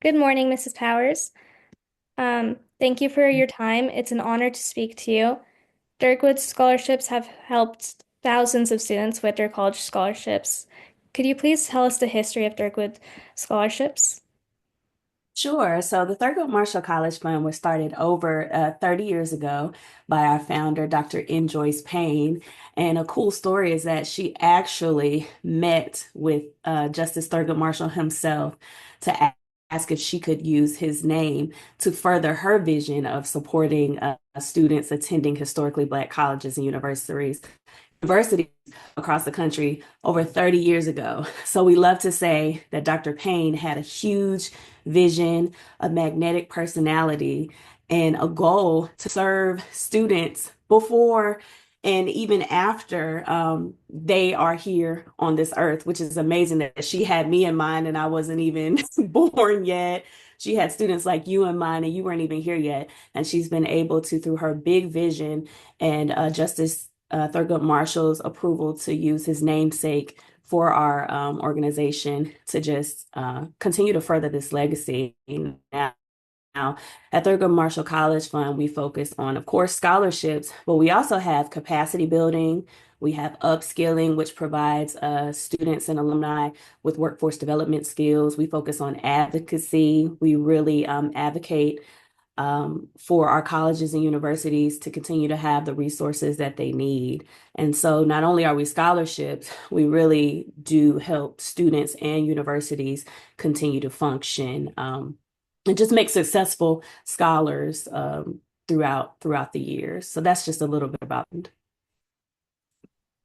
Good morning, Mrs. Powers. Thank you for your time. It's an honor to speak to you. Thurgood scholarships have helped thousands of students with their college scholarships. Could you please tell us the history of Thurgood scholarships? Sure. So the Thurgood Marshall College Fund was started over 30 years ago by our founder, Dr. N. Joyce Payne. And a cool story is that she actually met with Justice Thurgood Marshall himself to ask if she could use his name to further her vision of supporting students attending historically Black colleges and universities across the country over 30 years ago. So we love to say that Dr. Payne had a huge vision, a magnetic personality, and a goal to serve students before and even after they are here on this earth, which is amazing that she had me in mind and I wasn't even born yet. She had students like you in mind and you weren't even here yet. And she's been able to, through her big vision and Justice Thurgood Marshall's approval to use his namesake for our organization to just continue to further this legacy. Now, at Thurgood Marshall College Fund, we focus on, of course, scholarships, but we also have capacity building. We have upskilling, which provides students and alumni with workforce development skills. We focus on advocacy. We really advocate for our colleges and universities to continue to have the resources that they need. And so not only are we scholarships, we really do help students and universities continue to function and just make successful scholars throughout the years. So that's just a little bit about it.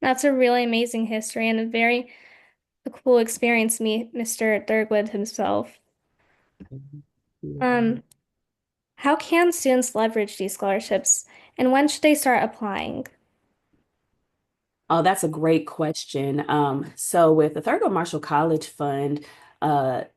That's a really amazing history and a very cool experience to meet Mr. Thurgood himself. Um, how can students leverage these scholarships and when should they start applying? Oh, that's a great question. So with the Thurgood Marshall College Fund,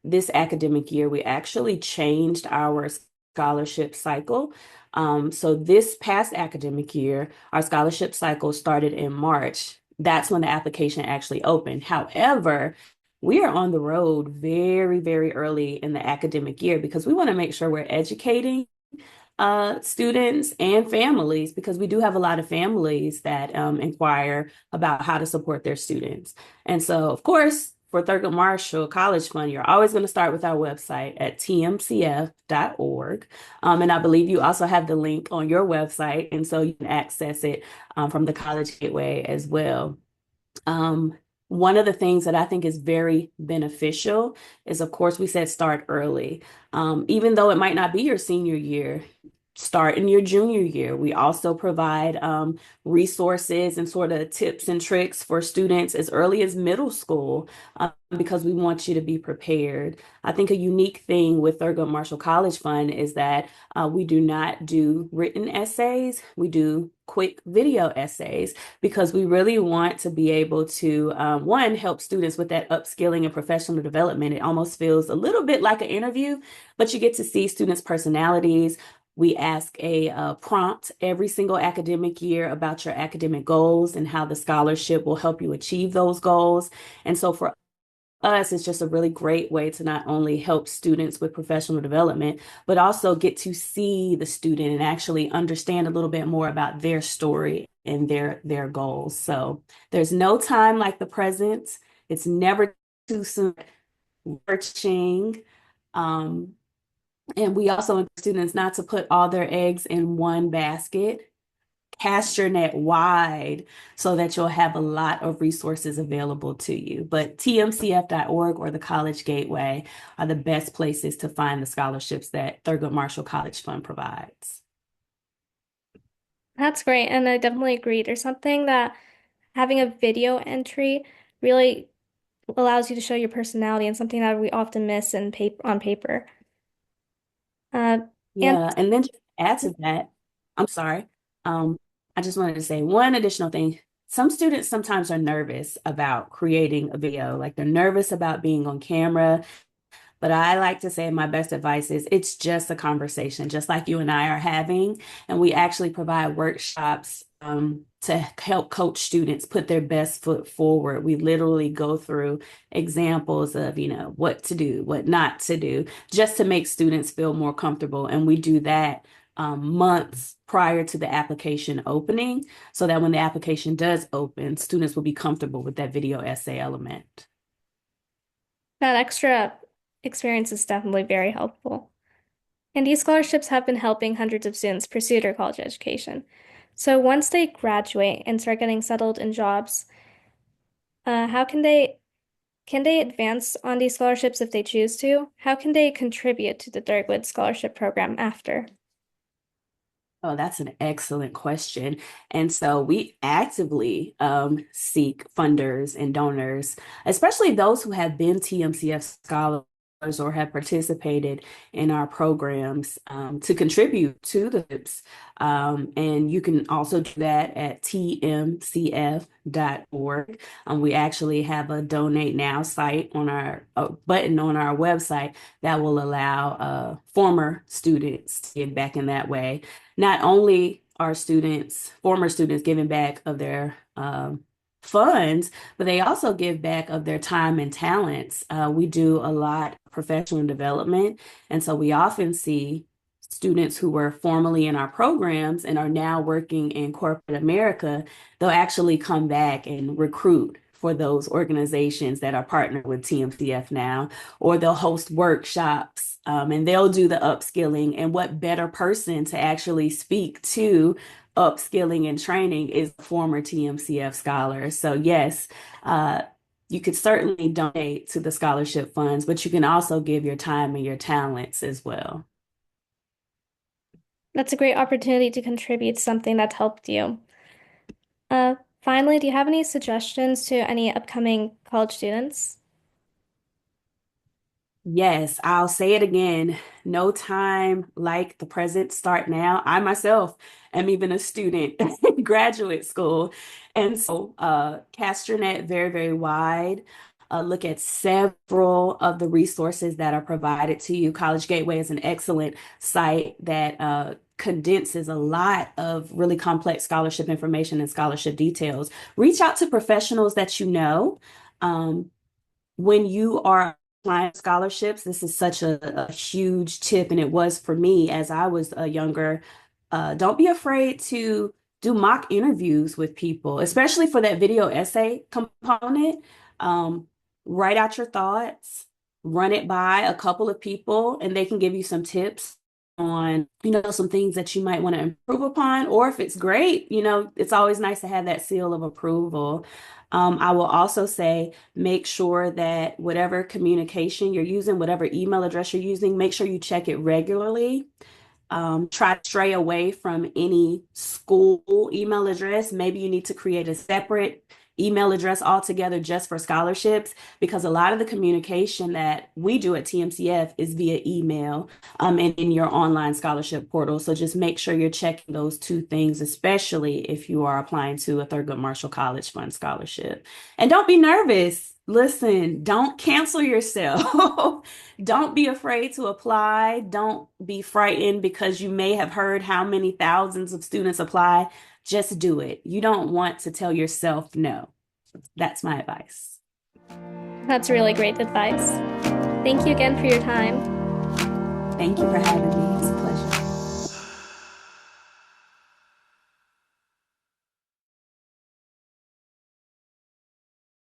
this academic year, we actually changed our scholarship cycle. So this past academic year, our scholarship cycle started in March. That's when the application actually opened. However, we are on the road very, very early in the academic year because we want to make sure we're educating students and families because we do have a lot of families that inquire about how to support their students. And so, of course, for Thurgood Marshall College Fund, you're always going to start with our website at tmcf.org. And I believe you also have the link on your website, and so you can access it from the College Gateway as well. One of the things that I think is very beneficial is, of course, we said start early. Even though it might not be your senior year, start in your junior year. We also provide resources and sort of tips and tricks for students as early as middle school because we want you to be prepared. I think a unique thing with Thurgood Marshall College Fund is that we do not do written essays. We do quick video essays because we really want to be able to, one, help students with that upskilling and professional development. It almost feels a little bit like an interview, but you get to see students' personalities. We ask a prompt every single academic year about your academic goals and how the scholarship will help you achieve those goals. And so for us, it's just a really great way to not only help students with professional development, but also get to see the student and actually understand a little bit more about their story and their goals. So there's no time like the present. It's never too soon. Searching. Um, and we also encourage students not to put all their eggs in one basket. Cast your net wide so that you'll have a lot of resources available to you. But tmcf.org or the College Gateway are the best places to find the scholarships that Thurgood Marshall College Fund provides. That's great, and I definitely agree. There's something that having a video entry really allows you to show your personality and something that we often miss in paper on paper. Uh, and Yeah, and then just add to that, I'm sorry. Um, I just wanted to say one additional thing. Some students sometimes are nervous about creating a video, like they're nervous about being on camera. But I like to say my best advice is it's just a conversation, just like you and I are having. And we actually provide workshops to help coach students put their best foot forward. We literally go through examples of, what to do, what not to do, just to make students feel more comfortable. And we do that months prior to the application opening so that when the application does open, students will be comfortable with that video essay element. That extra experience is definitely very helpful. And these scholarships have been helping hundreds of students pursue their college education. So once they graduate and start getting settled in jobs, how can they advance on these scholarships if they choose to? How can they contribute to the Thurgood Scholarship Program after? Oh, that's an excellent question. And so we actively seek funders and donors, especially those who have been TMCF scholars or have participated in our programs to contribute to the tips. And you can also do that at tmcf.org. We actually have a donate now site on our button on our website that will allow former students to give back in that way. Not only are former students, giving back of their funds, but they also give back of their time and talents. We do a lot of professional development, and so we often see students who were formerly in our programs and are now working in corporate America. They'll actually come back and recruit for those organizations that are partnered with TMCF now, or they'll host workshops and they'll do the upskilling. And what better person to actually speak to upskilling and training is a former TMCF scholar. So yes, you could certainly donate to the scholarship funds, but you can also give your time and your talents as well. That's a great opportunity to contribute something that's helped you. Finally, do you have any suggestions to any upcoming college students? Yes, I'll say it again. No time like the present. Start now. I myself am even a student in graduate school. And so cast your net very, very wide. Look at several of the resources that are provided to you. College Gateway is an excellent site that condenses a lot of really complex scholarship information and scholarship details. Reach out to professionals that you know. Um, when you are applying scholarships, this is such a huge tip, and it was for me as I was a younger. Don't be afraid to do mock interviews with people, especially for that video essay component. Um, write out your thoughts, run it by a couple of people, and they can give you some tips on, some things that you might want to improve upon, or if it's great, it's always nice to have that seal of approval. I will also say, make sure that whatever communication you're using, whatever email address you're using, make sure you check it regularly. Try to stray away from any school email address. Maybe you need to create a separate email address altogether just for scholarships, because a lot of the communication that we do at TMCF is via email and in your online scholarship portal. So just make sure you're checking those two things, especially if you are applying to a Thurgood Marshall College Fund scholarship. And don't be nervous. Listen, don't cancel yourself. Don't be afraid to apply. Don't be frightened because you may have heard how many thousands of students apply. Just do it. You don't want to tell yourself no. That's my advice. That's really great advice. Thank you again for your time. Thank you for having me.